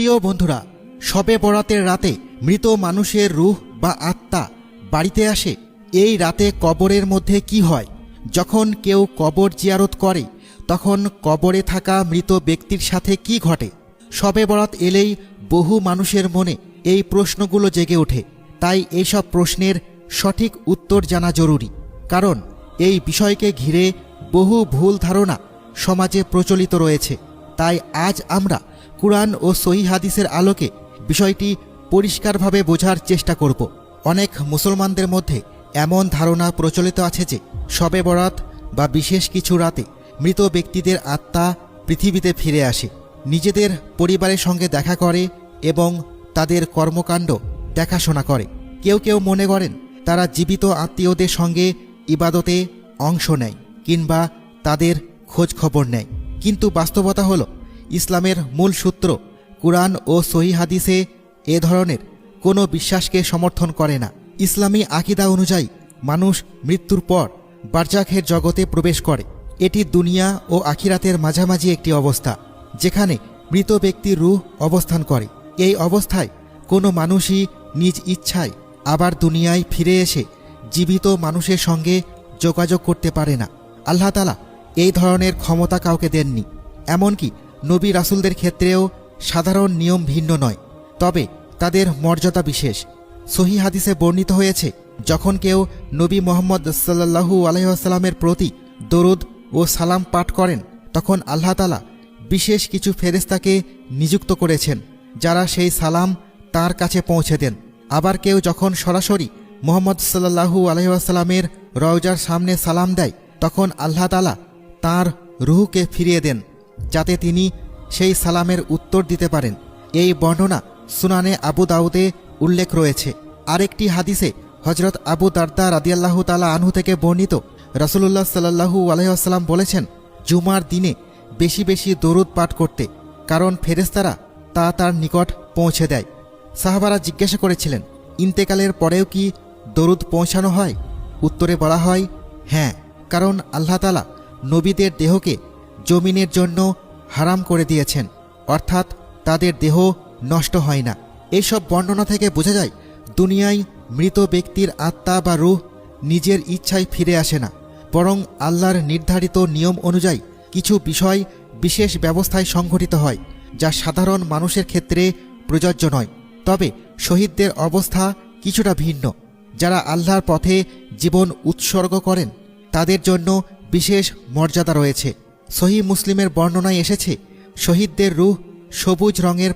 প্রিয় বন্ধুরা, শবে বরাতের রাতে মৃত মানুষের রূহ বা আত্মা বাড়িতে আসে। এই রাতে কবরের মধ্যে কি হয়? যখন কেউ কবর জিয়ারত করে তখন কবরে থাকা মৃত ব্যক্তির সাথে কি ঘটে? শবে বরাত এলেই বহু মানুষের মনে এই প্রশ্নগুলো জেগে ওঠে। তাই এইসব প্রশ্নের সঠিক উত্তর জানা জরুরি, কারণ এই বিষয়কে ঘিরে বহু ভুল ধারণা সমাজে প্রচলিত রয়েছে। তাই আজ আমরা কুরআন ও সহিহ হাদিসের আলোকে বিষয়টি পরিষ্কারভাবে বোঝার চেষ্টা করব। অনেক মুসলমানদের মধ্যে এমন ধারণা প্রচলিত আছে যে শবে বরাত বা বিশেষ কিছু রাতে মৃত ব্যক্তিদের আত্মা পৃথিবীতে ফিরে আসে, নিজেদের পরিবারের সঙ্গে দেখা করে এবং তাদের কর্মকাণ্ড দেখাশোনা করে। কেউ কেউ মনে করেন তারা জীবিত আত্মীয়দের সঙ্গে ইবাদতে অংশ নেয় কিংবা তাদের খোঁজ খবর নেয়। কিন্তু বাস্তবতা হলো, ইসলামের মূল সূত্র কুরআন ও সহিহ হাদিসে এ ধরনের কোনো বিশ্বাসকে সমর্থন করে না। ইসলামী আকীদা অনুযায়ী মানুষ মৃত্যুর পর বারজাখের জগতে প্রবেশ করে। এটি দুনিয়া ও আখিরাতের মাঝামাঝি একটি অবস্থা, যেখানে মৃত ব্যক্তির রূহ অবস্থান করে। এই অবস্থায় কোনো মানুষই নিজ ইচ্ছায় আবার দুনিয়ায় ফিরে এসে জীবিত মানুষের সঙ্গে যোগাযোগ করতে পারে না। আল্লাহ তাআলা এই ধরনের ক্ষমতা কাউকে দেননি। এমনকি নবী রাসূলদের ক্ষেত্রেও সাধারণ নিয়ম ভিন্ন নয়, তবে তাদের মর্যাদা বিশেষ। সহিহ হাদিসে বর্ণিত হয়েছে, যখন কেউ নবী মুহাম্মদ সাল্লাল্লাহু আলাইহি ওয়াসাল্লামের প্রতি দরুদ ও সালাম পাঠ করেন, তখন আল্লাহ তাআলা বিশেষ কিছু ফেরেশতাকে নিযুক্ত করেছেন, যারা সেই সালাম তার কাছে পৌঁছে দেন। আবার কেউ যখন সরাসরি মুহাম্মদ সাল্লাল্লাহু আলাইহি ওয়াসাল্লামের রওজার সামনে সালাম দেয়, তখন আল্লাহ তাআলা তাঁর রূহকে ফিরিয়ে দেন, যাতে তিনি সেই সালামের উত্তর দিতে পারেন। এই বর্ণনা সুনানে আবু দাউদে উল্লেখ রয়েছে। আরেকটি হাদিসে হযরত আবু দারদা রাদিয়াল্লাহু তাআলা আনহু থেকে বর্ণিত, রাসূলুল্লাহ সাল্লাল্লাহু আলাইহি ওয়াসাল্লাম বলেছেন, জুমার দিনে বেশি বেশি দরুদ পাঠ করতে, কারণ ফেরেশতারা তা তার নিকট পৌঁছে দেয়। সাহাবারা জিজ্ঞাসা করেছিলেন, ইন্তেকালের পরেও কি দরুদ পৌঁছানো হয়? উত্তরে বলা হয়, হ্যাঁ, কারণ আল্লাহ তাআলা নবীদের দেহকে জমিনের জন্য হারাম করে দিয়েছেন, অর্থাৎ তাদের দেহ নষ্ট হয় না। এইসব বর্ণনা থেকে বোঝা যায়, দুনিয়ায় মৃত ব্যক্তির আত্মা বা রূহ নিজের ইচ্ছায় ফিরে আসে না, বরং আল্লাহর নির্ধারিত নিয়ম অনুযায়ী কিছু বিষয় বিশেষ ব্যবস্থায় সংঘটিত হয়, যা সাধারণ মানুষের ক্ষেত্রে প্রযোজ্য নয়। তবে শহীদদের অবস্থা কিছুটা ভিন্ন। যারা আল্লাহর পথে জীবন উৎসর্গ করেন, তাদের জন্য বিশেষ মর্যাদা রয়েছে। সহিহ মুসলিমের বর্ণনায় এসেছে, শহীদদের রূহ সবুজ রঙের